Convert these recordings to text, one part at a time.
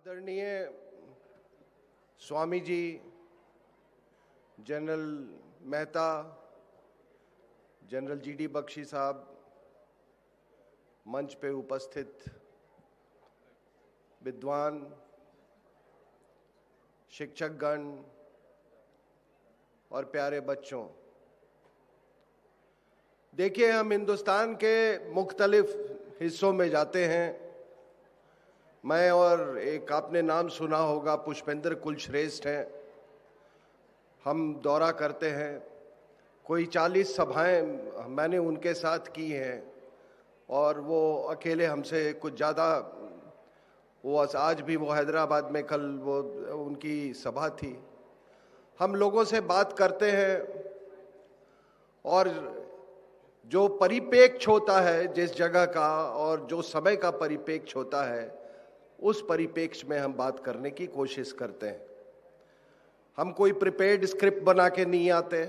आदरणीय स्वामी ji, general Mehta, general GD Bakshi साहब, मंच पे उपस्थित विद्वान, शिक्षकगण और प्यारे बच्चों, देखिए, हम हिंदुस्तान के मुख्तलिफ हिस्सों में जाते हैं। मैं और एक आपने नाम सुना होगा, पुष्पेंद्र कुलश्रेष्ठ हैं। हम दौरा करते हैं, कोई 40 सभाएं मैंने उनके साथ की हैं और वो अकेले हमसे कुछ ज़्यादा, वो आज भी वो हैदराबाद में, कल वो उनकी सभा थी। हम लोगों से बात करते हैं और जो परिपेक्ष होता है जिस जगह का और जो समय का परिपेक्ष होता है, उस परिपेक्ष में हम बात करने की कोशिश करते हैं। हम कोई प्रिपेयर्ड स्क्रिप्ट बना के नहीं आते।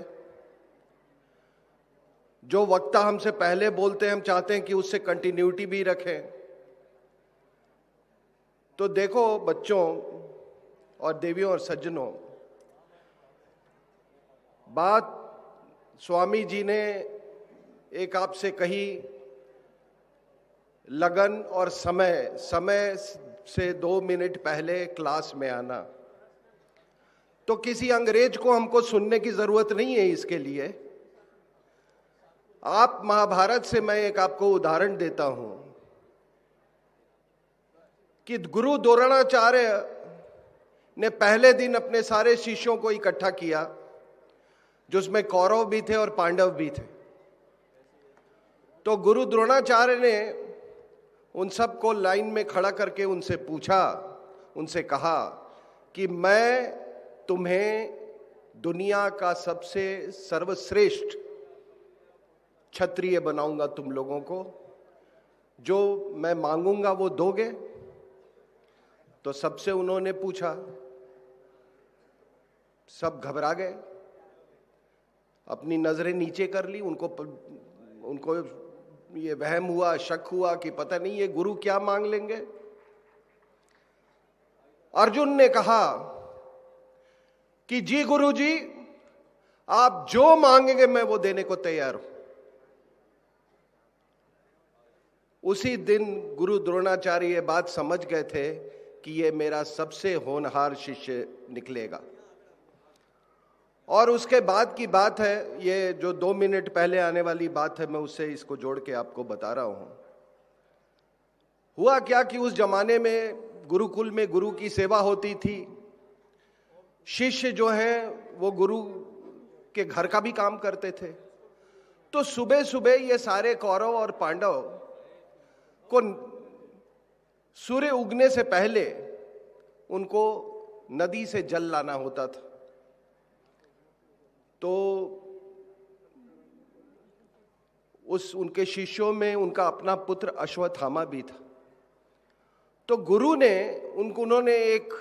जो वक्ता हमसे पहले बोलते हैं, हम चाहते हैं कि उससे कंटिन्यूटी भी रखें। तो देखो बच्चों और देवियों और सज्जनों, बात स्वामी जी ने एक आपसे कही, लगन और समय से 2 मिनट पहले क्लास में आना। तो किसी अंग्रेज को हमको सुनने की जरूरत नहीं है इसके लिए। आप महाभारत से मैं एक आपको उदाहरण देता हूं कि गुरु द्रोणाचार्य ने पहले दिन अपने सारे शिष्यों को इकट्ठा किया, जिसमें कौरव भी थे और पांडव भी थे। तो गुरु द्रोणाचार्य ने उन सबको लाइन में खड़ा करके उनसे पूछा, उनसे कहा कि मैं तुम्हें दुनिया का सबसे सर्वश्रेष्ठ क्षत्रिय बनाऊंगा, तुम लोगों को जो मैं मांगूंगा वो दोगे? तो सबसे उन्होंने पूछा, सब घबरा गए, अपनी नजरें नीचे कर ली। उनको ये वहम हुआ, शक हुआ कि पता नहीं ये गुरु क्या मांग लेंगे। अर्जुन ने कहा कि जी गुरु जी, आप जो मांगेंगे मैं वो देने को तैयार हूं। उसी दिन गुरु द्रोणाचार्य ये बात समझ गए थे कि ये मेरा सबसे होनहार शिष्य निकलेगा। और उसके बाद की बात है, ये जो 2 मिनट पहले आने वाली बात है, मैं उससे इसको जोड़ के आपको बता रहा हूं। हुआ क्या कि उस जमाने में गुरुकुल में गुरु की सेवा होती थी। शिष्य जो हैं वो गुरु के घर का भी काम करते थे। तो सुबह सुबह ये सारे कौरव और पांडव को सूर्य उगने से पहले उनको नदी से जल लाना होता था। तो उनके शिष्यों में उनका अपना पुत्र अश्वत्थामा भी था। तो गुरु ने उन्होंने एक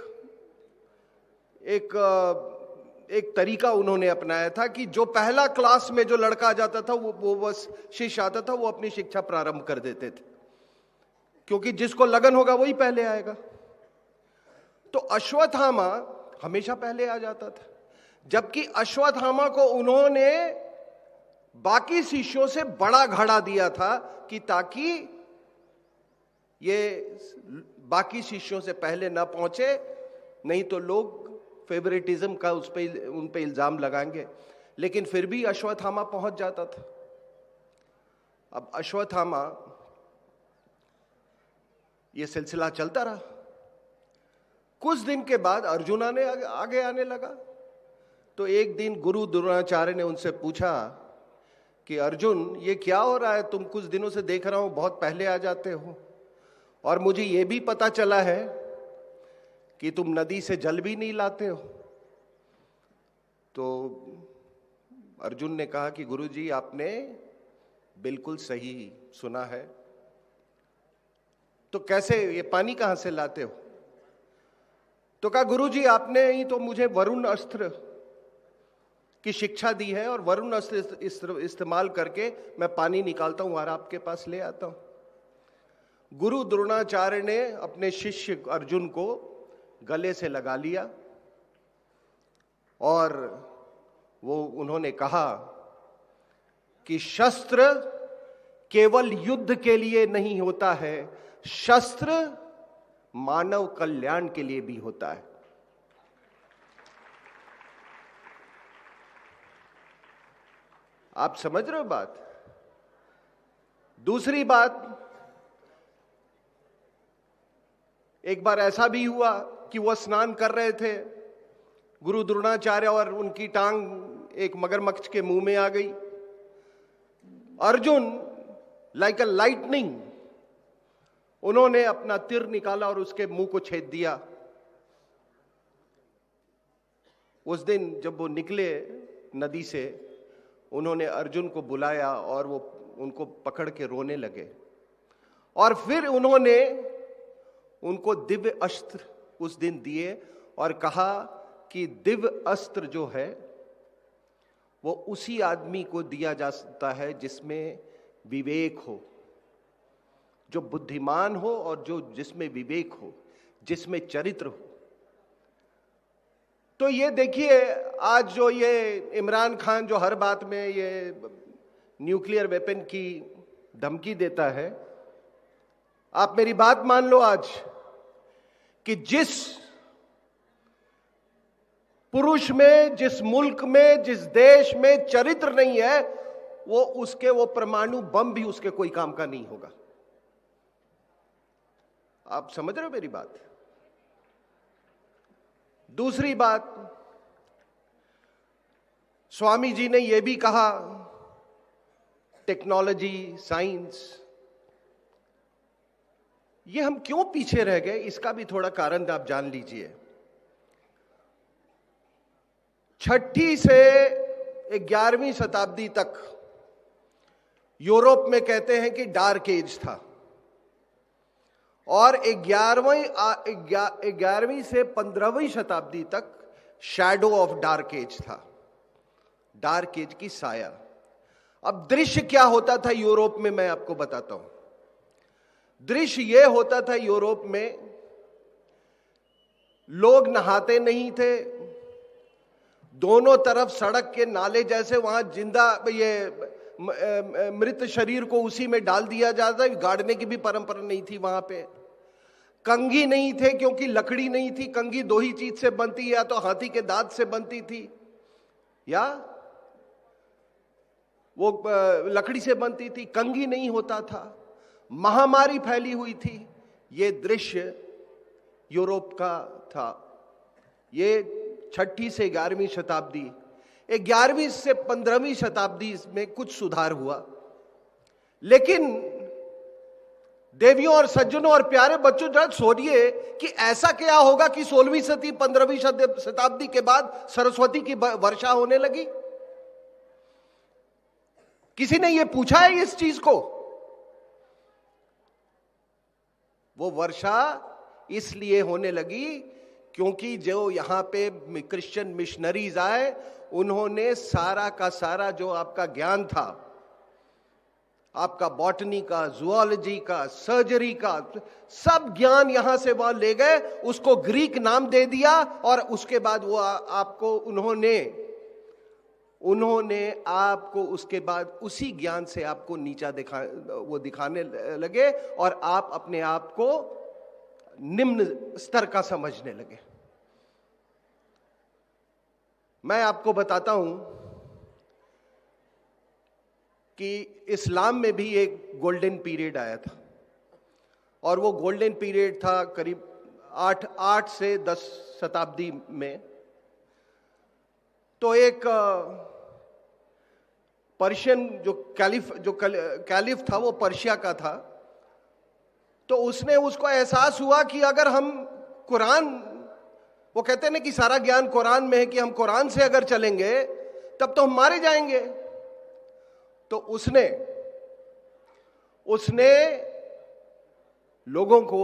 तरीका उन्होंने अपनाया था कि जो पहला क्लास में जो लड़का आ जाता था, वो बस शिष्य आता था, वो अपनी शिक्षा प्रारंभ कर देते थे, क्योंकि जिसको लगन होगा वही पहले आएगा। तो अश्वत्थामा हमेशा पहले आ जाता था, जबकि अश्वत्थामा को उन्होंने बाकी शिष्यों से बड़ा घड़ा दिया था कि ताकि ये बाकी शिष्यों से पहले ना पहुंचे, नहीं तो लोग फेवरेटिज्म का उन पे इल्जाम लगाएंगे। लेकिन फिर भी अश्वत्थामा पहुंच जाता था। अब अश्वत्थामा, ये सिलसिला चलता रहा। कुछ दिन के बाद अर्जुन आगे आने लगा। तो एक दिन गुरु द्रोणाचार्य ने उनसे पूछा कि अर्जुन, ये क्या हो रहा है? तुम कुछ दिनों से देख रहा हूं बहुत पहले आ जाते हो, और मुझे ये भी पता चला है कि तुम नदी से जल भी नहीं लाते हो। तो अर्जुन ने कहा कि गुरुजी, आपने बिल्कुल सही सुना है। तो कैसे, ये पानी कहां से लाते हो? तो कहा, गुरुजी आपने ही तो मुझे वरुण अस्त्र की शिक्षा दी है, और वरुण अस्त्र इस्तेमाल करके मैं पानी निकालता हूं और आपके पास ले आता हूं। गुरु द्रोणाचार्य ने अपने शिष्य अर्जुन को गले से लगा लिया और वो उन्होंने कहा कि शस्त्र केवल युद्ध के लिए नहीं होता है, शस्त्र मानव कल्याण के लिए भी होता है। आप समझ रहे हो बात? दूसरी बात, एक बार ऐसा भी हुआ कि वह स्नान कर रहे थे, गुरु द्रोणाचार्य, और उनकी टांग एक मगरमच्छ के मुंह में आ गई। अर्जुन लाइक अ लाइटनिंग, उन्होंने अपना तीर निकाला और उसके मुंह को छेद दिया। उस दिन जब वो निकले नदी से, उन्होंने अर्जुन को बुलाया और वो उनको पकड़ के रोने लगे, और फिर उन्होंने उनको दिव्य अस्त्र उस दिन दिए और कहा कि दिव्य अस्त्र जो है वो उसी आदमी को दिया जा सकता है जिसमें विवेक हो, जो बुद्धिमान हो और जिसमें विवेक हो, जिसमें चरित्र हो। तो ये देखिए, आज जो ये इमरान खान जो हर बात में ये न्यूक्लियर वेपन की धमकी देता है, आप मेरी बात मान लो आज कि जिस पुरुष में, जिस मुल्क में, जिस देश में चरित्र नहीं है, वो परमाणु बम भी उसके कोई काम का नहीं होगा। आप समझ रहे हो मेरी बात? दूसरी बात, स्वामी जी ने यह भी कहा, टेक्नोलॉजी, साइंस, ये हम क्यों पीछे रह गए, इसका भी थोड़ा कारण आप जान लीजिए। 6ठी से 11वीं शताब्दी तक यूरोप में कहते हैं कि डार्क एज था, और 11वीं से 15वीं शताब्दी तक शैडो ऑफ डार्क एज था, डार्क एज की साया। अब दृश्य क्या होता था यूरोप में, मैं आपको बताता हूं। दृश्य यह होता था यूरोप में, लोग नहाते नहीं थे, दोनों तरफ सड़क के नाले जैसे, वहां जिंदा ये मृत शरीर को उसी में डाल दिया जाता, गाड़ने की भी परंपरा नहीं थी वहां पे। कंघी नहीं थे क्योंकि लकड़ी नहीं थी, कंघी दो ही चीज से बनती है, या तो हाथी के दांत से बनती थी या वो लकड़ी से बनती थी, कंघी नहीं होता था, महामारी फैली हुई थी। ये दृश्य यूरोप का था। ये 6ठी से 11वीं शताब्दी, 11वीं से 15वीं शताब्दी में कुछ सुधार हुआ। लेकिन देवियों और सज्जनों और प्यारे बच्चों, जरा सोचिए कि ऐसा क्या होगा कि 16वीं सदी 15वीं शताब्दी के बाद सरस्वती की वर्षा होने लगी। किसी ने यह पूछा है इस चीज को? वो वर्षा इसलिए होने लगी क्योंकि जो यहां पे क्रिश्चियन मिशनरीज आए, उन्होंने सारा का सारा जो आपका ज्ञान था, आपका बॉटनी का, जूलॉजी का, सर्जरी का, सब ज्ञान यहां से वहां ले गए, उसको ग्रीक नाम दे दिया, और उसके बाद वो आपको उन्होंने आपको उसके बाद उसी ज्ञान से आपको नीचा दिखाने लगे, और आप अपने आप को निम्न स्तर का समझने लगे। मैं आपको बताता हूं कि इस्लाम में भी एक गोल्डन पीरियड आया था, और वो गोल्डन पीरियड था करीब 8 से 10 शताब्दी में। तो एक पर्शियन जो कैलिफ था, वो पर्शिया का था। तो उसने उसको एहसास हुआ कि अगर हम कुरान, वो कहते हैं ना कि सारा ज्ञान कुरान में है, कि हम कुरान से अगर चलेंगे तब तो हम मारे जाएंगे। तो उसने लोगों को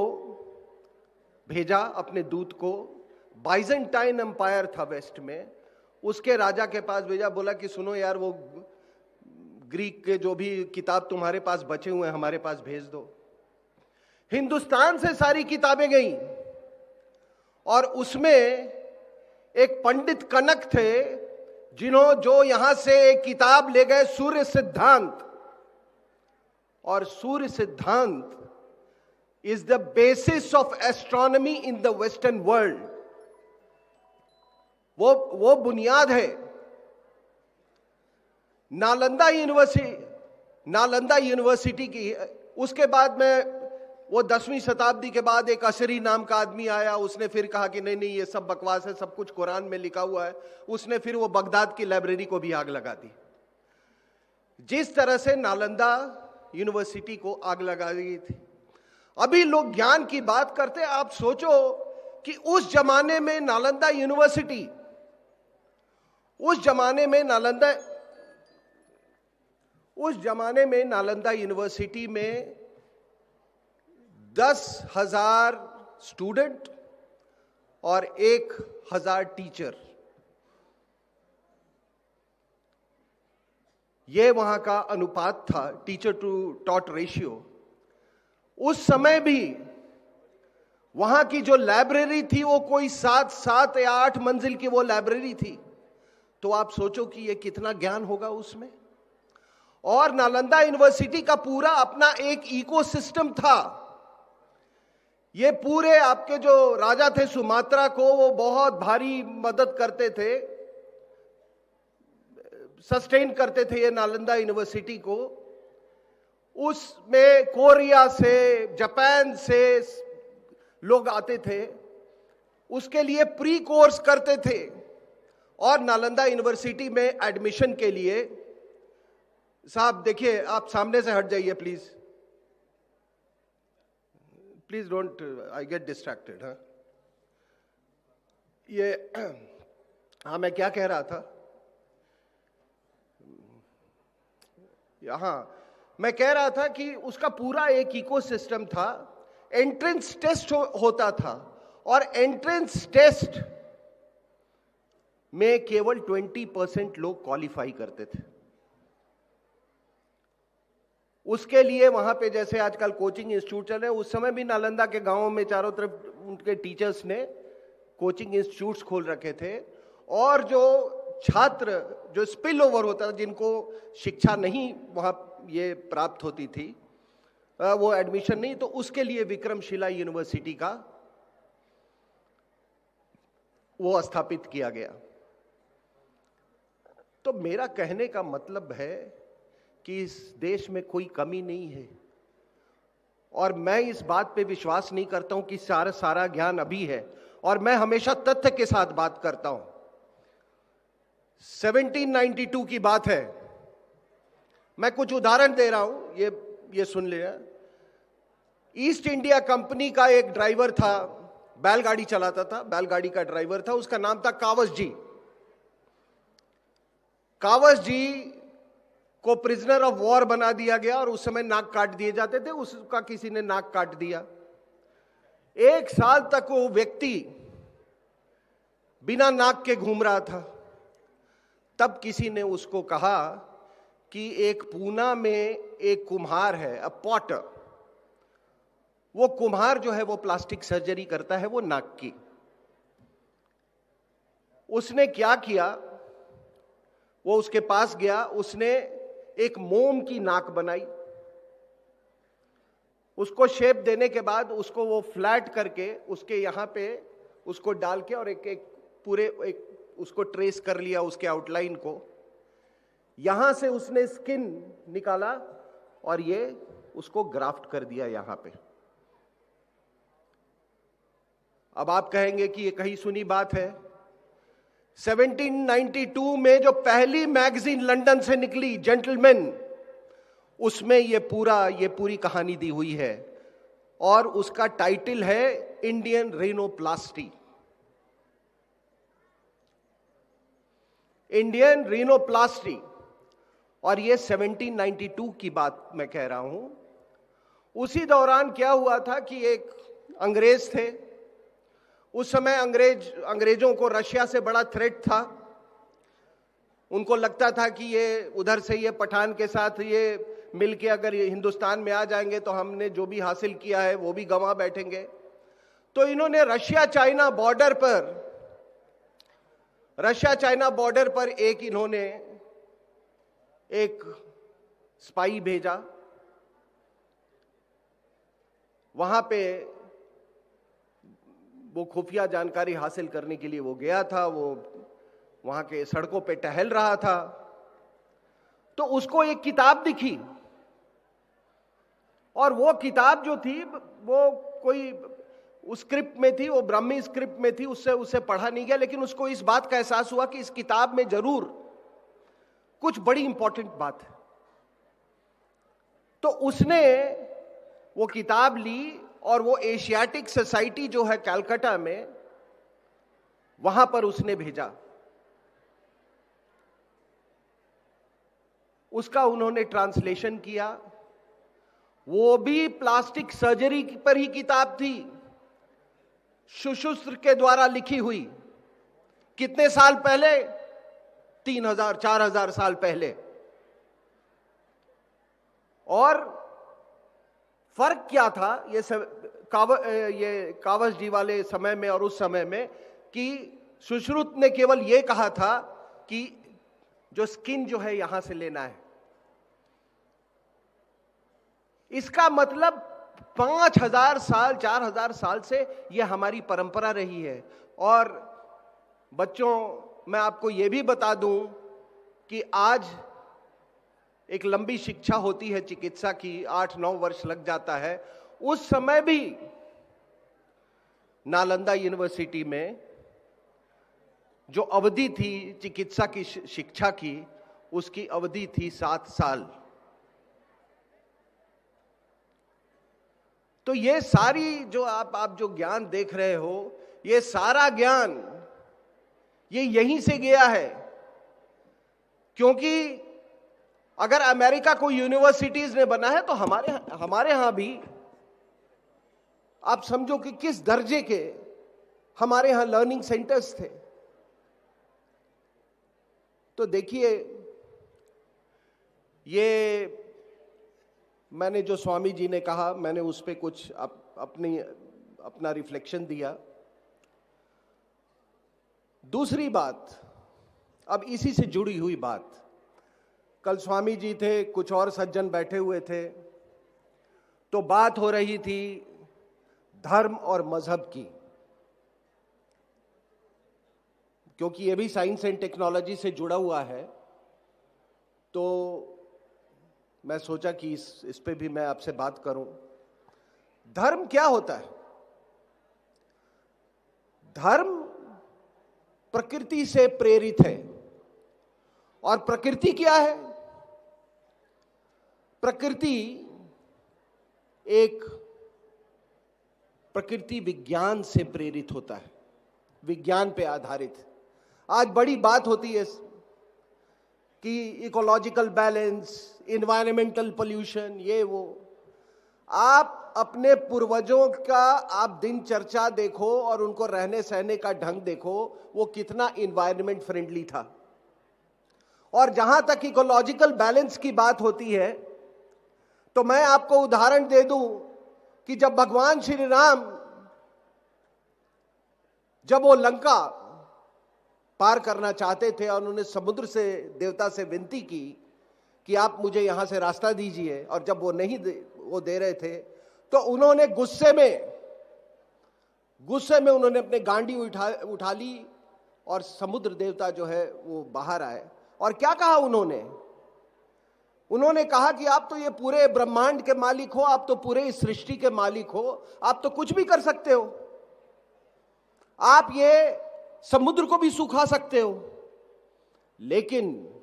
भेजा, अपने दूत को, बाइजेंटाइन एम्पायर था वेस्ट में, उसके राजा के पास भेजा, बोला कि सुनो यार, वो ग्रीक के जो भी किताब तुम्हारे पास बचे हुए हैं हमारे पास भेज दो। हिंदुस्तान से सारी किताबें गई, और उसमें एक पंडित कनक थे जो यहां से एक किताब ले गए, सूर्य सिद्धांत, और सूर्य सिद्धांत is the basis of astronomy in the western world. वो बुनियाद है। नालंदा यूनिवर्सिटी की। उसके बाद में वो 10वीं शताब्दी के बाद एक अशरी नाम का आदमी आया, उसने फिर कहा कि नहीं नहीं ये सब बकवास है, सब कुछ कुरान में लिखा हुआ है। उसने फिर वो बगदाद की लाइब्रेरी को भी आग लगा दी। जिस तरह से नालंदा यूनिवर्सिटी को आग लगा दी थी। अभी लोग ज्ञान की बात करते, आप सोचो कि उस जमाने में नालंदा यूनिवर्सिटी, नालंदा यूनिवर्सिटी में 10,000 स्टूडेंट और 1,000 टीचर, यह वहां का अनुपात था, टीचर टू टॉट रेशियो। उस समय भी वहां की जो लाइब्रेरी थी वो कोई 7 या 8 मंजिल की वो लाइब्रेरी थी। तो आप सोचो कि ये कितना ज्ञान होगा उसमें। और नालंदा यूनिवर्सिटी का पूरा अपना एक इकोसिस्टम था। ये पूरे आपके जो राजा थे सुमात्रा को वो बहुत भारी मदद करते थे, सस्टेन करते थे ये नालंदा यूनिवर्सिटी को। उसमें कोरिया से, जापान से लोग आते थे, उसके लिए प्री कोर्स करते थे। और नालंदा यूनिवर्सिटी में एडमिशन के लिए, साहब देखिए, आप सामने से हट जाइए please, please don't, I get distracted. हाँ, ये, हाँ मैं क्या कह रहा था, यहां मैं कह रहा था कि उसका पूरा एक इकोसिस्टम था। एंट्रेंस टेस्ट होता था और एंट्रेंस टेस्ट में केवल 20% लोग क्वालिफाई करते थे। उसके लिए वहां पे जैसे आजकल कोचिंग इंस्टीट्यूट चल रहे हैं, उस समय भी नालंदा के गांवों में चारों तरफ उनके टीचर्स ने कोचिंग इंस्टीट्यूट्स खोल रखे थे। और जो छात्र जो स्पिल ओवर होता था, जिनको शिक्षा नहीं वहां ये प्राप्त होती थी, वो एडमिशन नहीं, तो उसके लिए विक्रमशिला यूनिवर्सिटी का वो स्थापित किया गया। तो मेरा कहने का मतलब है कि इस देश में कोई कमी नहीं है। और मैं इस बात पे विश्वास नहीं करता हूं कि सारा ज्ञान अभी है, और मैं हमेशा तथ्य के साथ बात करता हूं। 1792 की बात है, मैं कुछ उदाहरण दे रहा हूं, ये सुन लिया। ईस्ट इंडिया कंपनी का एक ड्राइवर था, बैलगाड़ी चलाता था, बैलगाड़ी का ड्राइवर था, उसका नाम था कावस जी। कावस जी को प्रिजनर ऑफ वॉर बना दिया गया और उस समय नाक काट दिए जाते थे, उसका किसी ने नाक काट दिया। 1 साल तक वो व्यक्ति बिना नाक के घूम रहा था। तब किसी ने उसको कहा कि एक पूना में एक कुम्हार है, अ पॉटर, वो कुम्हार जो है वो प्लास्टिक सर्जरी करता है, वो नाक की। उसने क्या किया, वो उसके पास गया, उसने एक मोम की नाक बनाई, उसको शेप देने के बाद उसको वो फ्लैट करके उसके यहां पे उसको डाल के और एक उसको ट्रेस कर लिया, उसके आउटलाइन को। यहां से उसने स्किन निकाला और ये उसको ग्राफ्ट कर दिया यहां पे। अब आप कहेंगे कि ये कहीं सुनी बात है। 1792 में जो पहली मैगजीन लंदन से निकली, जेंटलमैन, उसमें ये पूरी कहानी दी हुई है और उसका टाइटल है इंडियन रीनोप्लास्टी। इंडियन रीनोप्लास्टी। और ये 1792 की बात मैं कह रहा हूं। उसी दौरान क्या हुआ था कि एक अंग्रेज थे, उस समय अंग्रेजों को रशिया से बड़ा थ्रेट था। उनको लगता था कि ये उधर से ये पठान के साथ ये मिलके अगर ये हिंदुस्तान में आ जाएंगे तो हमने जो भी हासिल किया है वो भी गंवा बैठेंगे। तो इन्होंने रशिया चाइना बॉर्डर पर इन्होंने एक स्पाई भेजा। वहां पे वो खुफिया जानकारी हासिल करने के लिए वो गया था, वो वहां के सड़कों पे टहल रहा था, तो उसको एक किताब दिखी। और वो किताब जो थी वो कोई उस स्क्रिप्ट में थी, वो ब्राह्मी स्क्रिप्ट में थी, उससे उसे पढ़ा नहीं गया, लेकिन उसको इस बात का एहसास हुआ कि इस किताब में जरूर कुछ बड़ी इंपॉर्टेंट बात है। तो उसने वो किताब ली और वो एशियाटिक सोसाइटी जो है कलकत्ता में, वहां पर उसने भेजा। उसका उन्होंने ट्रांसलेशन किया। वो भी प्लास्टिक सर्जरी पर ही किताब थी, सुश्रुत के द्वारा लिखी हुई। कितने साल पहले? 3000-4000 साल पहले। और फर्क क्या था ये कावस जी वाले समय में और उस समय में, कि सुश्रुत ने केवल यह कहा था कि जो स्किन जो है यहां से लेना है। इसका मतलब 5000 साल 4000 साल से यह हमारी परंपरा रही है। और बच्चों, मैं आपको यह भी बता दूं कि आज एक लंबी शिक्षा होती है चिकित्सा की, 8-9 वर्ष लग जाता है। उस समय भी नालंदा यूनिवर्सिटी में जो अवधि थी चिकित्सा की शिक्षा की, उसकी अवधि थी 7 साल। तो ये सारी जो आप जो ज्ञान देख रहे हो, ये सारा ज्ञान ये यहीं से गया है। क्योंकि अगर अमेरिका को यूनिवर्सिटीज ने बना है, तो हमारे यहां भी आप समझो कि किस दर्जे के हमारे यहां लर्निंग सेंटर्स थे। तो देखिए, ये मैंने जो स्वामी जी ने कहा, मैंने उस पर कुछ अपना रिफ्लेक्शन दिया। दूसरी बात, अब इसी से जुड़ी हुई बात, कल स्वामी जी थे, कुछ और सज्जन बैठे हुए थे, तो बात हो रही थी धर्म और मजहब की। क्योंकि ये भी साइंस एंड टेक्नोलॉजी से जुड़ा हुआ है, तो मैं सोचा कि इस पे भी मैं आपसे बात करूं। धर्म क्या होता है? धर्म प्रकृति से प्रेरित है। और प्रकृति क्या है? प्रकृति विज्ञान से प्रेरित होता है, विज्ञान पे आधारित। आज बड़ी बात होती है कि इकोलॉजिकल बैलेंस, इन्वायरमेंटल पोल्यूशन, ये वो। आप अपने पूर्वजों का आप दिनचर्या देखो और उनको रहने सहने का ढंग देखो, वो कितना इन्वायरमेंट फ्रेंडली था। और जहां तक इकोलॉजिकल बैलेंस की बात होती है, तो मैं आपको उदाहरण दे दूं कि जब भगवान श्री राम जब वो लंका पार करना चाहते थे और उन्होंने समुद्र से देवता से विनती की कि आप मुझे यहां से रास्ता दीजिए, और जब वो नहीं वो दे रहे थे, तो उन्होंने गुस्से में उन्होंने अपने गांडी उठा ली और समुद्र देवता जो है वो बाहर आए। और क्या कहा उन्होंने कहा कि आप तो ये पूरे ब्रह्मांड के मालिक हो, आप तो पूरे इस सृष्टि के मालिक हो, आप तो कुछ भी कर सकते हो, आप ये समुद्र को भी सुखा सकते हो, लेकिन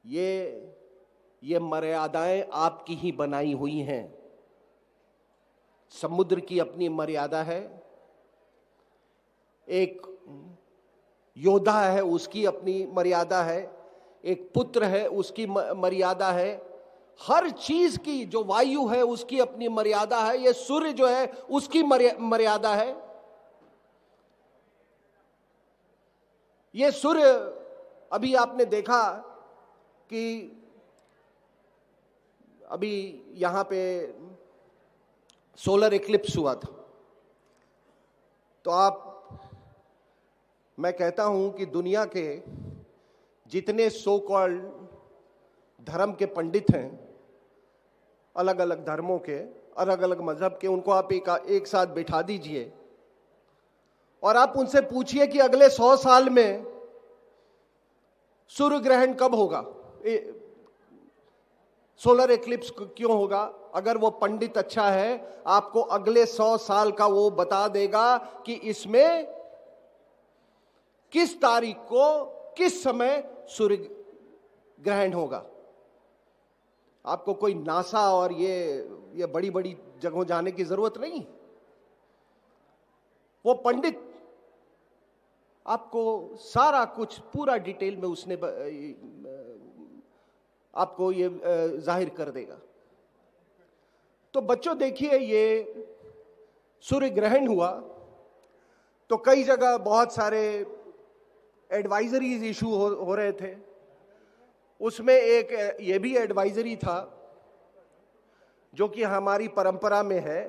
ये मर्यादाएं आपकी ही बनाई हुई हैं। समुद्र की अपनी मर्यादा है, एक योद्धा है उसकी अपनी मर्यादा है, एक पुत्र है उसकी मर्यादा है, हर चीज की, जो वायु है उसकी अपनी मर्यादा है, ये सूर्य जो है उसकी मर्यादा है। ये सूर्य, अभी आपने देखा कि अभी यहां पे सोलर इक्लिप्स हुआ था, तो मैं कहता हूं कि दुनिया के जितने सो कॉल्ड धर्म के पंडित हैं, अलग अलग धर्मों के, अलग अलग मजहब के, उनको आप एक साथ बिठा दीजिए और आप उनसे पूछिए कि अगले 100 साल में सूर्य ग्रहण कब होगा, सोलर एक्लिप्स क्यों होगा। अगर वो पंडित अच्छा है, आपको अगले 100 साल का वो बता देगा कि इसमें किस तारीख को किस समय सूर्य ग्रहण होगा। आपको कोई नासा और ये बड़ी बड़ी जगहों जाने की जरूरत नहीं। वो पंडित आपको सारा कुछ पूरा डिटेल में उसने आपको ये जाहिर कर देगा। तो बच्चों देखिए, ये सूर्य ग्रहण हुआ तो कई जगह बहुत सारे एडवाइजरीज इशू हो रहे थे। उसमें एक ये भी एडवाइजरी था जो कि हमारी परंपरा में है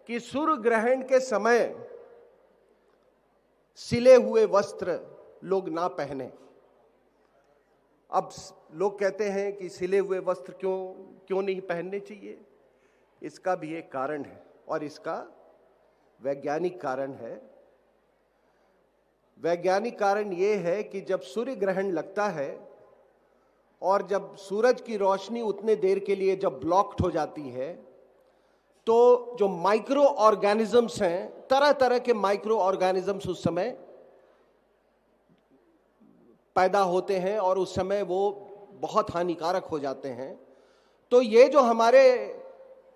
कि सूर्य ग्रहण के समय सिले हुए वस्त्र लोग ना पहने। अब लोग कहते हैं कि सिले हुए वस्त्र क्यों नहीं पहनने चाहिए। इसका भी एक कारण है और इसका वैज्ञानिक कारण है। वैज्ञानिक कारण यह है कि जब सूर्य ग्रहण लगता है और जब सूरज की रोशनी उतने देर के लिए जब ब्लॉक्ड हो जाती है, तो जो माइक्रो ऑर्गेनिजम्स हैं, तरह तरह के माइक्रो ऑर्गेनिजम्स उस समय पैदा होते हैं और उस समय वो बहुत हानिकारक हो जाते हैं। तो ये जो हमारे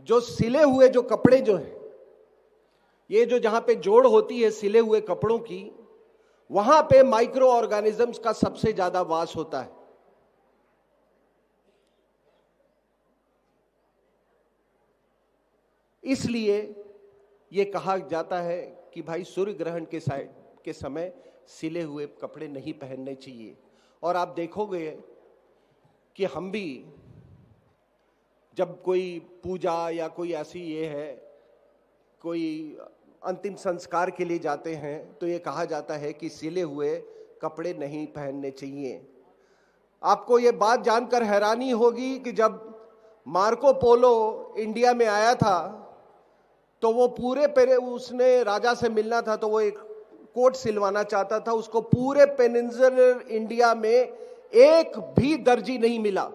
जो सिले हुए जो कपड़े जो हैं, ये जो जहां पे जोड़ होती है सिले हुए कपड़ों की, वहां पे माइक्रो ऑर्गेनिजम्स का सबसे ज्यादा वास होता है। इसलिए ये कहा जाता है कि भाई सूर्य ग्रहण के समय सिले हुए कपड़े नहीं पहनने चाहिए। और आप देखोगे कि हम भी जब कोई पूजा या कोई ऐसी ये है, कोई अंतिम संस्कार के लिए जाते हैं, तो ये कहा जाता है कि सिले हुए कपड़े नहीं पहनने चाहिए। आपको ये बात जानकर हैरानी होगी कि जब मार्को पोलो इंडिया में आया था तो वो उसने राजा से मिलना था, तो वो एक कोट सिलवाना चाहता था। उसको पूरे पेनिनसुलर इंडिया में एक भी दर्जी नहीं मिला,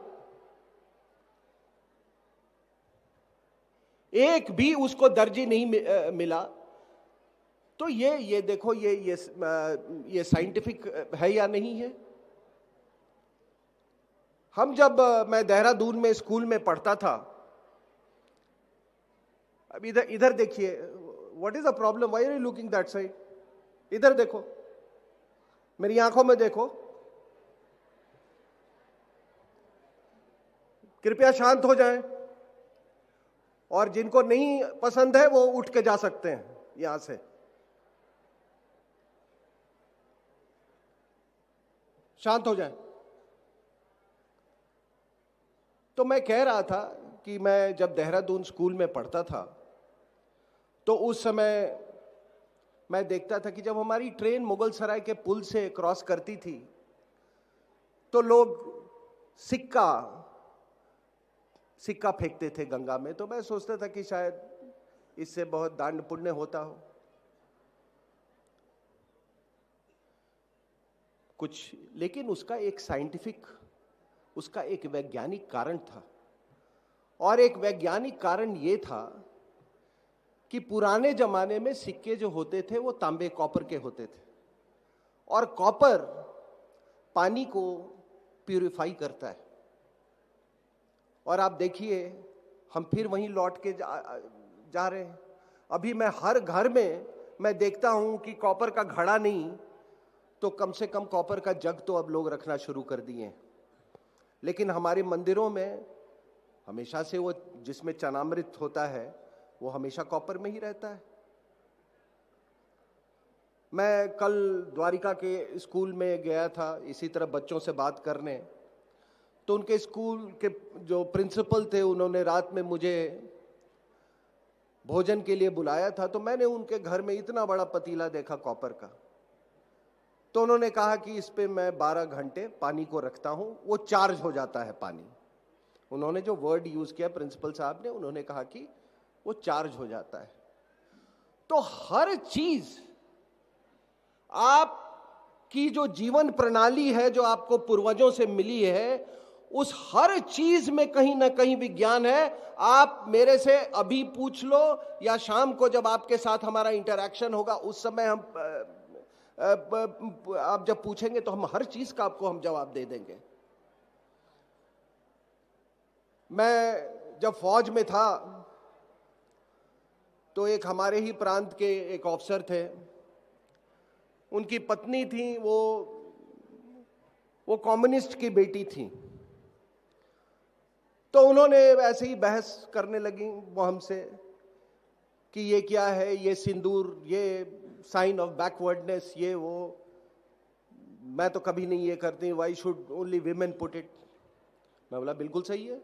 एक भी उसको दर्जी नहीं मिला। तो ये देखो, ये साइंटिफिक है या नहीं है। मैं देहरादून में स्कूल में पढ़ता था। अब इधर देखिए, what is the problem, why are you looking that side. इधर देखो, मेरी आंखों में देखो, कृपया शांत हो जाएं। और जिनको नहीं पसंद है वो उठ के जा सकते हैं यहां से। शांत हो जाएं। तो मैं कह रहा था कि मैं जब देहरादून स्कूल में पढ़ता था तो उस समय मैं देखता था कि जब हमारी ट्रेन मुगल सराय के पुल से क्रॉस करती थी तो लोग सिक्का फेंकते थे गंगा में। तो मैं सोचता था कि शायद इससे बहुत दान पुण्य होता हो कुछ, लेकिन उसका एक वैज्ञानिक कारण था। और एक वैज्ञानिक कारण यह था कि पुराने जमाने में सिक्के जो होते थे वो तांबे कॉपर के होते थे, और कॉपर पानी को प्यूरिफाई करता है। और आप देखिए, हम फिर वहीं लौट के जा रहे हैं। अभी मैं हर घर में मैं देखता हूं कि कॉपर का घड़ा नहीं तो कम से कम कॉपर का जग तो अब लोग रखना शुरू कर दिए हैं। लेकिन हमारे मंदिरों में हमेशा से वो जिसमें चनामृत होता है वो हमेशा कॉपर में ही रहता है। मैं कल द्वारिका के स्कूल में गया था इसी तरह बच्चों से बात करने, तो उनके स्कूल के जो प्रिंसिपल थे उन्होंने रात में मुझे भोजन के लिए बुलाया था, तो मैंने उनके घर में इतना बड़ा पतीला देखा कॉपर का। तो उन्होंने कहा कि इस पे मैं 12 घंटे पानी को रखता हूं, वो चार्ज हो जाता है पानी। उन्होंने जो वर्ड यूज किया प्रिंसिपल साहब ने, उन्होंने कहा कि वो चार्ज हो जाता है। तो हर चीज, आपकी जो जीवन प्रणाली है, जो आपको पूर्वजों से मिली है, उस हर चीज में कहीं ना कहीं विज्ञान है। आप मेरे से अभी पूछ लो या शाम को जब आपके साथ हमारा इंटरैक्शन होगा उस समय आप जब पूछेंगे तो हम हर चीज का आपको हम जवाब दे देंगे। मैं जब फौज में था तो एक हमारे ही प्रांत के एक ऑफिसर थे, उनकी पत्नी थी, वो कम्युनिस्ट की बेटी थी। तो उन्होंने ऐसे ही बहस करने लगी वो हमसे कि ये क्या है, ये सिंदूर, ये साइन ऑफ बैकवर्डनेस, ये वो, मैं तो कभी नहीं ये करती, why should only women put it. मैं बोला बिल्कुल सही है,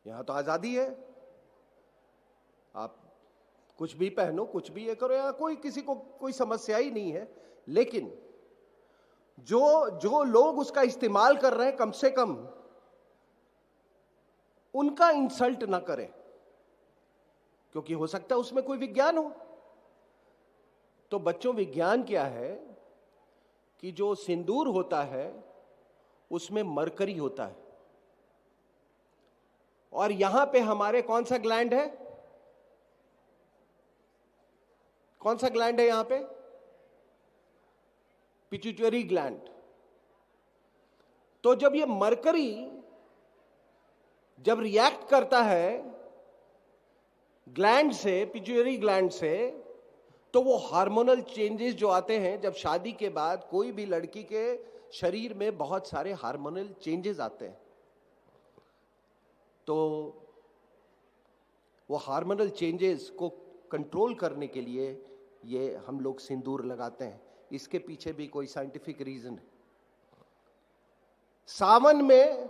यहां तो आजादी है, आप कुछ भी पहनो, कुछ भी ये करो, यहां कोई किसी को कोई समस्या ही नहीं है। लेकिन जो लोग उसका इस्तेमाल कर रहे हैं, कम से कम उनका इंसल्ट ना करें, क्योंकि हो सकता है उसमें कोई विज्ञान हो। तो बच्चों, विज्ञान क्या है कि जो सिंदूर होता है उसमें मरकरी होता है, और यहां पे हमारे कौन सा ग्लैंड है, कौन सा ग्लैंड है यहां पे? Pituitary gland. तो जब ये मरकरी जब रिएक्ट करता है ग्लैंड से, पिट्यूटरी ग्लैंड से, तो वो हार्मोनल चेंजेस जो आते हैं, जब शादी के बाद कोई भी लड़की के शरीर में बहुत सारे हार्मोनल चेंजेस आते हैं, तो वो हार्मोनल चेंजेस को कंट्रोल करने के लिए ये हम लोग सिंदूर लगाते हैं। इसके पीछे भी कोई साइंटिफिक रीजन है। सावन में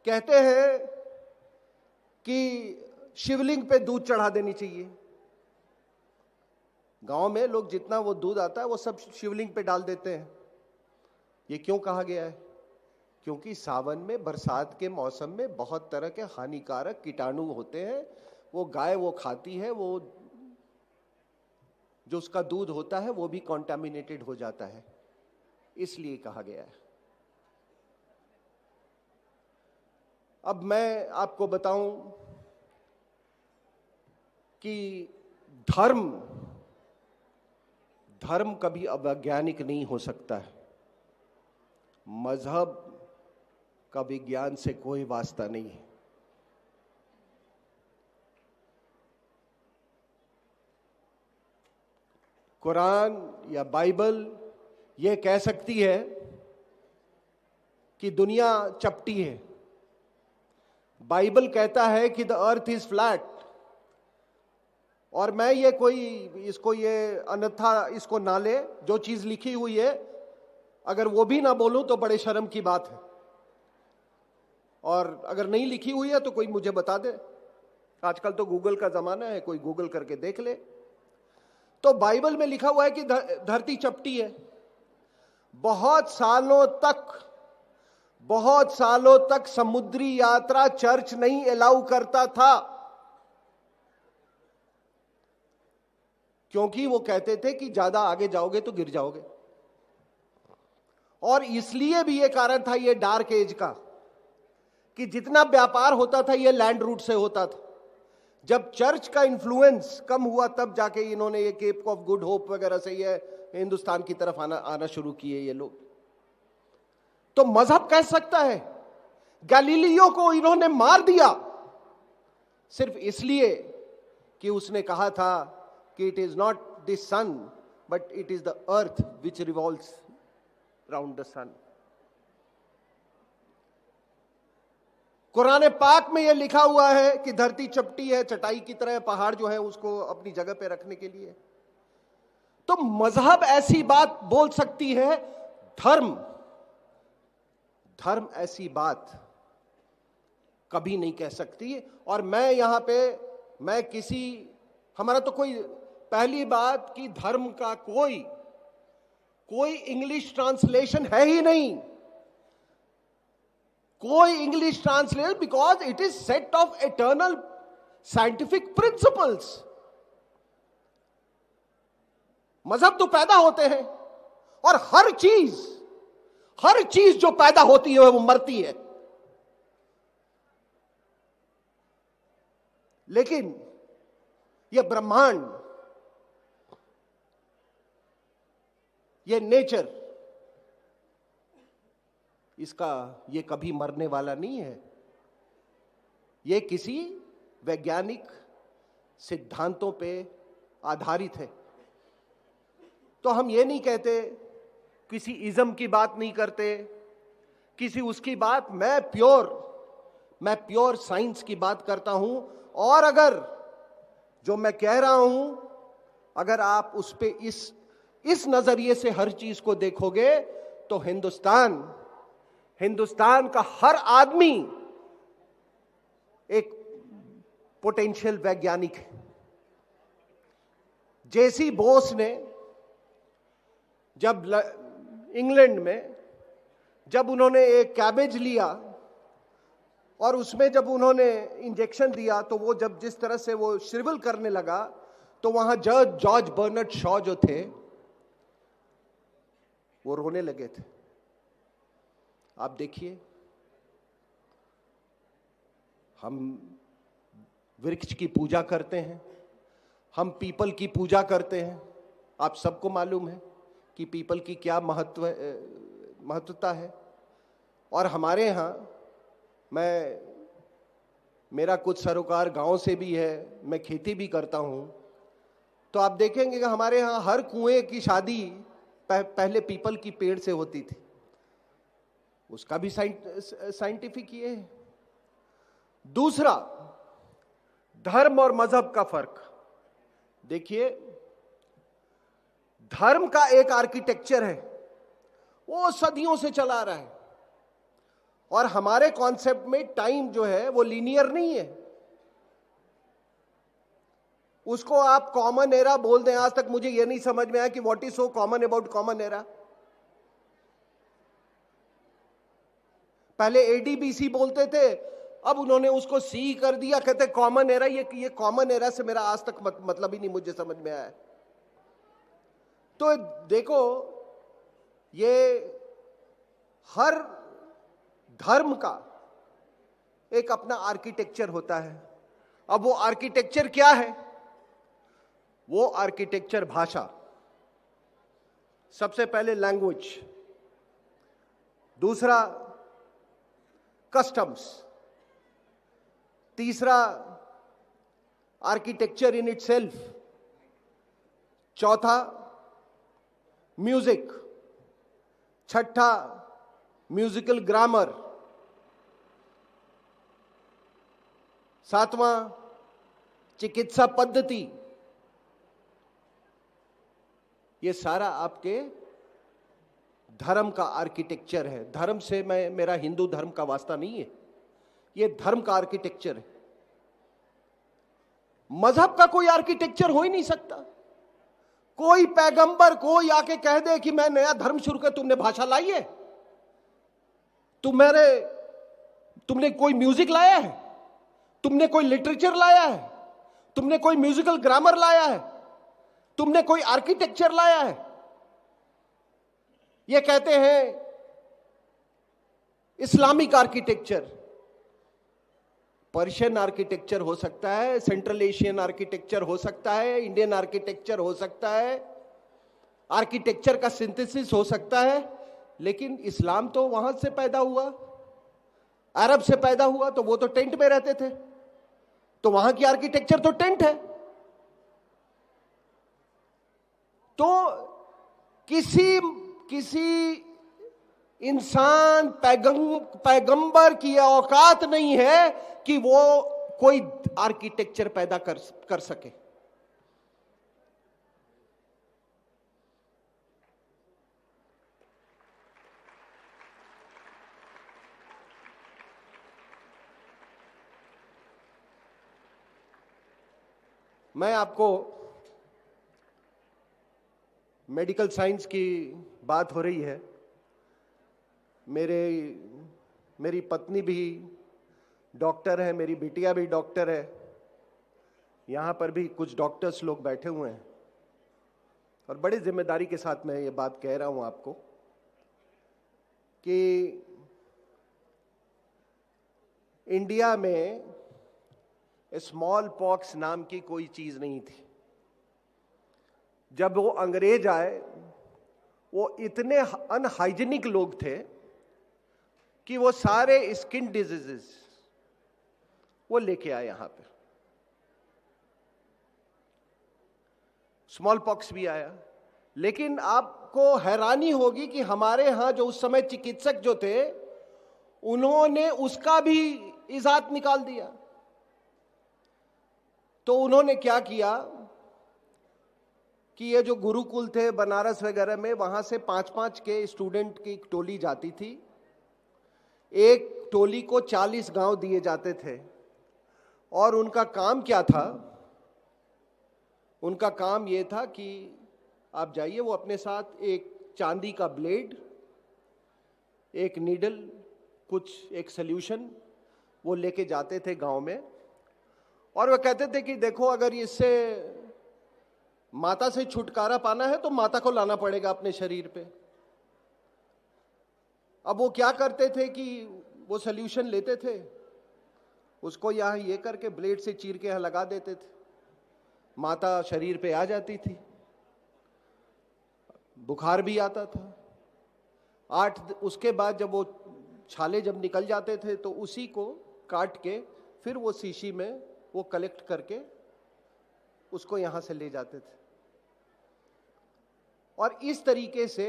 कहते हैं कि शिवलिंग पे दूध चढ़ा देनी चाहिए। गांव में लोग जितना वो दूध आता है वो सब शिवलिंग पे डाल देते हैं। ये क्यों कहा गया है? क्योंकि सावन में, बरसात के मौसम में बहुत तरह के हानिकारक कीटाणु होते हैं, वो गाय वो खाती है, वो जो उसका दूध होता है वो भी कॉन्टामिनेटेड हो जाता है, इसलिए कहा गया है। अब मैं आपको बताऊं कि धर्म कभी अवैज्ञानिक नहीं हो सकता है। मजहब का विज्ञान से कोई वास्ता नहीं है। कुरान या बाइबल ये कह सकती है कि दुनिया चपटी है। बाइबल कहता है कि द अर्थ इज फ्लैट। और मैं ये कोई इसको ये अन्यथा इसको ना ले, जो चीज लिखी हुई है अगर वो भी ना बोलूं तो बड़े शर्म की बात है। और अगर नहीं लिखी हुई है तो कोई मुझे बता दे। आजकल तो गूगल का जमाना है, कोई गूगल करके देख ले। तो बाइबल में लिखा हुआ है कि धरती चपटी है। बहुत सालों तक समुद्री यात्रा चर्च नहीं अलाउ करता था, क्योंकि वो कहते थे कि ज्यादा आगे जाओगे तो गिर जाओगे। और इसलिए भी ये कारण था ये डार्क एज का, कि जितना व्यापार होता था ये लैंड रूट से होता था। जब चर्च का इन्फ्लुएंस कम हुआ तब जाके इन्होंने ये केप ऑफ गुड होप वगैरह से ये हिंदुस्तान की तरफ आना शुरू किए ये लोग। तो मजहब कह सकता है? गैलीलियो को इन्होंने मार दिया सिर्फ इसलिए कि उसने कहा था कि it is not the sun but it is the earth which revolves round the sun. Quran पाक में यह लिखा हुआ है कि धरती चपटी है, चटाई की तरह, पहाड़ जो है उसको अपनी जगह पे रखने के लिए। तो मजहब ऐसी बात बोल सकती है, धर्म ऐसी बात कभी नहीं कह सकती। और मैं यहां पे मैं किसी, हमारा तो कोई, पहली बात कि धर्म का कोई इंग्लिश ट्रांसलेशन है ही नहीं, कोई English translation, because it is set of eternal scientific principles. मजहब तो पैदा होते हैं, और हर चीज जो पैदा होती है वो मरती है, लेकिन ये ब्रह्मांड, ये नेचर, ये कभी मरने वाला नहीं है। ये किसी वैज्ञानिक सिद्धांतों पे आधारित है। तो हम ये नहीं कहते, किसी इज्म की बात नहीं करते, किसी उसकी बात, मैं प्योर साइंस की बात करता हूं। और अगर जो मैं कह रहा हूं, अगर आप उस पे इस नजरिए से हर चीज को देखोगे, तो हिंदुस्तान का हर आदमी एक पोटेंशियल वैज्ञानिक है। जेसी बोस ने जब इंग्लैंड में, जब उन्होंने एक कैबेज लिया और उसमें जब उन्होंने इंजेक्शन दिया, तो वो जब जिस तरह से वो श्रिवल करने लगा, तो वहां जॉर्ज बर्नार्ड शॉ जो थे, वो रोने लगे थे। आप देखिए, हम वृक्ष की पूजा करते हैं, हम पीपल की पूजा करते हैं। आप सबको मालूम है कि पीपल की क्या महत्वता है। और हमारे यहाँ, मेरा कुछ सरोकार गांव से भी है, मैं खेती भी करता हूं, तो आप देखेंगे कि हमारे यहाँ हर कुएं की शादी पहले पीपल की पेड़ से होती थी। उसका भी साइंटिफिक ये है। दूसरा, धर्म और मजहब का फर्क देखिए। धर्म का एक आर्किटेक्चर है, वो सदियों से चला रहा है, और हमारे कॉन्सेप्ट में टाइम जो है वो लीनियर नहीं है। उसको आप कॉमन एरा बोल दें, आज तक मुझे यह नहीं समझ में आया कि what is so common about common era. पहले एडीबीसी बोलते थे, अब उन्होंने उसको सी कर दिया, कहते कॉमन एरा। ये कॉमन एरा से मेरा आज तक मतलब ही नहीं मुझे समझ में आया। तो देखो, ये हर धर्म का एक अपना आर्किटेक्चर होता है। अब वो आर्किटेक्चर क्या है? वो आर्किटेक्चर भाषा, सबसे पहले लैंग्वेज, दूसरा कस्टम्स, तीसरा आर्किटेक्चर इन इटसेल्फ, चौथा म्यूजिक, छठा म्यूजिकल ग्रामर, सातवां चिकित्सा पद्धति। ये सारा आपके धर्म का आर्किटेक्चर है। धर्म से मेरा हिंदू धर्म का वास्ता नहीं है, ये धर्म का आर्किटेक्चर है। मजहब का कोई आर्किटेक्चर हो ही नहीं सकता। कोई पैगंबर कोई आके कह दे कि मैं नया धर्म शुरू कर, तुमने भाषा लाई है, तुमने कोई म्यूजिक लाया है, तुमने कोई लिटरेचर लाया है, तुमने कोई म्यूजिकल ग्रामर लाया है, तुमने कोई आर्किटेक्चर लाया है। ये कहते हैं इस्लामिक आर्किटेक्चर। पर्शियन आर्किटेक्चर हो सकता है, सेंट्रल एशियन आर्किटेक्चर हो सकता है, इंडियन आर्किटेक्चर हो सकता है, आर्किटेक्चर का सिंथेसिस हो सकता है, लेकिन इस्लाम तो वहां से पैदा हुआ, अरब से पैदा हुआ, तो वो तो टेंट में रहते थे, तो वहां की आर्किटेक्चर तो टेंट है। तो किसी इंसान पैगंबर की औकात नहीं है कि वो कोई आर्किटेक्चर पैदा कर सके। मैं आपको मेडिकल साइंस की बात हो रही है। मेरी पत्नी भी डॉक्टर है, मेरी बिटिया भी डॉक्टर है। यहाँ पर भी कुछ डॉक्टर्स लोग बैठे हुए हैं और बड़ी जिम्मेदारी के साथ मैं ये बात कह रहा हूँ आपको कि इंडिया में स्मॉल पॉक्स नाम की कोई चीज नहीं थी। जब वो अंग्रेज आए, वो इतने अनहाइजीनिक लोग थे कि वो सारे स्किन डिजीजेस वो लेके आए यहां पे। स्मॉल पॉक्स भी आया, लेकिन आपको हैरानी होगी कि हमारे यहां जो उस समय चिकित्सक जो थे, उन्होंने उसका भी इजाद निकाल दिया। तो उन्होंने क्या किया कि ये जो गुरुकुल थे बनारस वगैरह में, वहां से 5-5 के स्टूडेंट की एक टोली जाती थी। एक टोली को 40 गांव दिए जाते थे और उनका काम क्या था? उनका काम ये था कि आप जाइए, वो अपने साथ एक चांदी का ब्लेड, एक नीडल, कुछ एक सॉल्यूशन वो लेके जाते थे गांव में, और वो कहते थे कि देखो, अगर इससे माता से छुटकारा पाना है तो माता को लाना पड़ेगा अपने शरीर पे। अब वो क्या करते थे कि वो सॉल्यूशन लेते थे, उसको यहां ये करके ब्लेड से चीर के यहां लगा देते थे, माता शरीर पे आ जाती थी, बुखार भी आता था। उसके बाद जब वो छाले जब निकल जाते थे तो उसी को काट के फिर वो शीशी में वो कलेक्ट करके उसको यहां से ले जाते थे। और इस तरीके से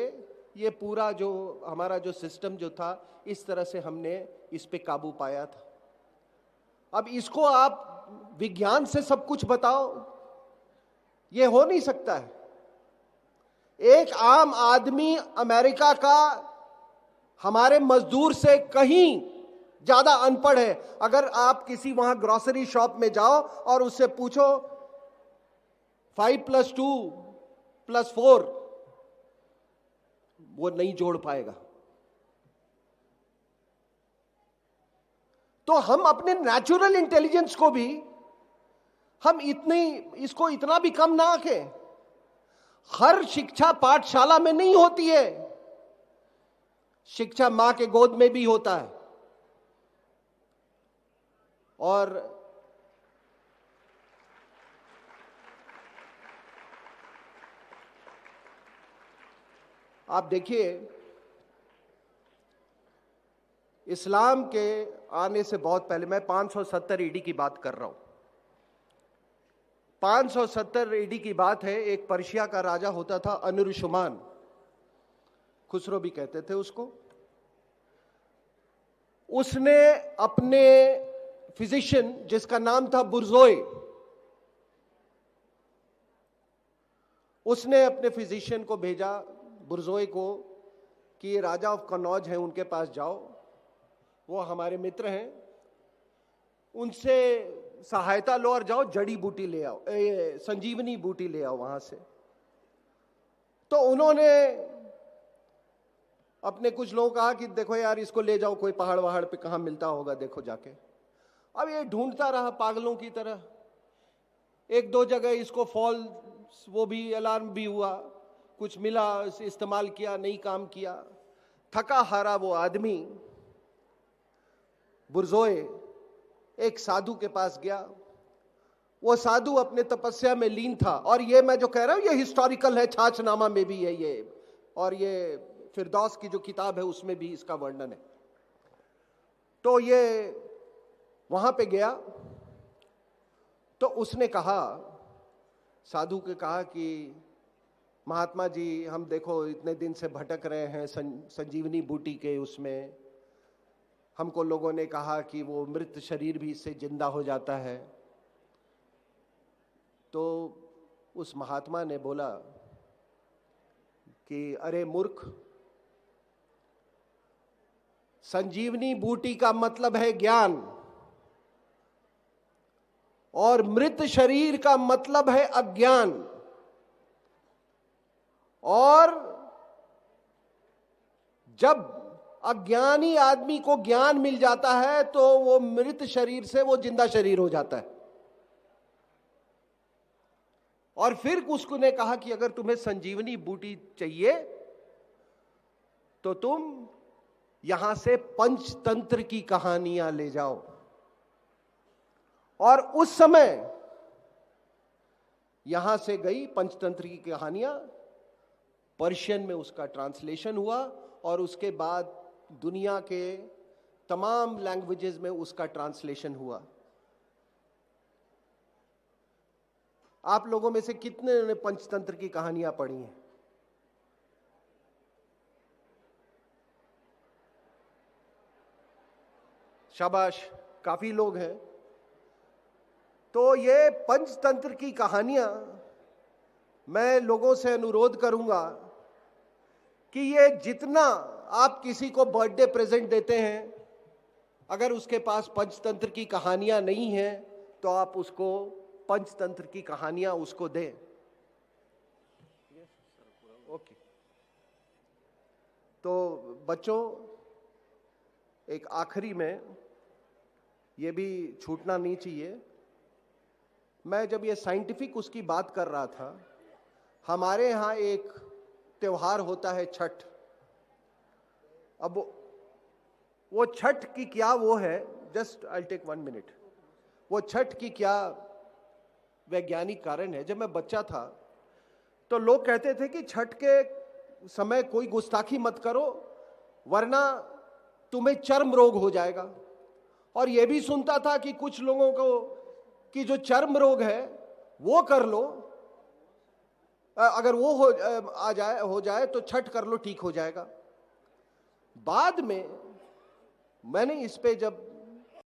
ये पूरा जो हमारा जो सिस्टम जो था, इस तरह से हमने इस पे काबू पाया था। अब इसको आप विज्ञान से सब कुछ बताओ, ये हो नहीं सकता है। एक आम आदमी अमेरिका का हमारे मजदूर से कहीं ज्यादा अनपढ़ है। अगर आप किसी वहां ग्रोसरी शॉप में जाओ और उससे पूछो 5 + 2 + 4, वो नहीं जोड़ पाएगा। तो हम अपने नेचुरल इंटेलिजेंस को भी हम इसको इतना भी कम ना आंकें। हर शिक्षा पाठशाला में नहीं होती है, शिक्षा मां के गोद में भी होता है। और आप देखिए, इस्लाम के आने से बहुत पहले, मैं 570 ईडी की बात कर रहा हूं। 570 ईडी की बात है। एक पर्शिया का राजा होता था अनुरुशुमान, खुसरो भी कहते थे उसको। उसने अपने फिजिशियन, जिसका नाम था बुर्जोय, उसने अपने फिजिशियन को भेजा, बुर्जोय को, कि ये राजा ऑफ कनौज हैं, उनके पास जाओ, वो हमारे मित्र हैं, उनसे सहायता लो और जाओ जड़ी बूटी ले आओ, संजीवनी बूटी ले आओ वहां से। तो उन्होंने अपने कुछ लोगों को कहा कि देखो यार, इसको ले जाओ, कोई पहाड़ वहाड़ पे कहां मिलता होगा, देखो जाके। अब ये ढूंढता रहा पागलों की तरह। 1-2 जगह इसको फॉल्स, वो भी अलार्म भी हुआ, कुछ मिला, इस्तेमाल किया, नहीं काम किया। थका हारा वो आदमी बुर्जोय एक साधु के पास गया। वो साधु अपने तपस्या में लीन था, और ये मैं जो कह रहा हूं ये हिस्टोरिकल है, छाछनामा में भी है ये, और ये फिरदौस की जो किताब है उसमें भी इसका वर्णन है। तो ये वहां पे गया तो उसने कहा, साधु के कहा कि महात्मा जी, हम देखो इतने दिन से भटक रहे हैं संजीवनी बूटी के उसमें, हमको लोगों ने कहा कि वो मृत शरीर भी इससे जिंदा हो जाता है। तो उस महात्मा ने बोला कि अरे मूर्ख, संजीवनी बूटी का मतलब है ज्ञान। और मृत शरीर का मतलब है अज्ञान। और जब अज्ञानी आदमी को ज्ञान मिल जाता है तो वो मृत शरीर से वो जिंदा शरीर हो जाता है। और फिर उसने कहा कि अगर तुम्हें संजीवनी बूटी चाहिए तो तुम यहां से पंचतंत्र की कहानियां ले जाओ। और उस समय यहां से गई पंचतंत्र की कहानियां, पर्शियन में उसका ट्रांसलेशन हुआ और उसके बाद दुनिया के तमाम लैंग्वेजेस में उसका ट्रांसलेशन हुआ। आप लोगों में से कितने ने पंचतंत्र की कहानियां पढ़ी हैं? शाबाश, काफी लोग हैं। तो ये पंचतंत्र की कहानियां, मैं लोगों से अनुरोध करूंगा कि ये जितना आप किसी को बर्थडे प्रेजेंट देते हैं, अगर उसके पास पंचतंत्र की कहानियां नहीं हैं तो आप उसको पंचतंत्र की कहानियां उसको दें। ओके। तो बच्चों, एक आखिरी में ये भी छूटना नहीं चाहिए, मैं जब ये साइंटिफिक उसकी बात कर रहा था, हमारे यहां एक त्योहार होता है छठ। अब वो छठ की क्या वो है, जस्ट आई टेक 1 मिनट, वो छठ की क्या वैज्ञानिक कारण है। जब मैं बच्चा था तो लोग कहते थे कि छठ के समय कोई गुस्ताखी मत करो वरना तुम्हें चर्म रोग हो जाएगा। और यह भी सुनता था कि कुछ लोगों को कि जो चर्म रोग है वो कर लो, अगर वो हो जाए तो छठ कर लो, ठीक हो जाएगा। बाद में मैंने इस पे जब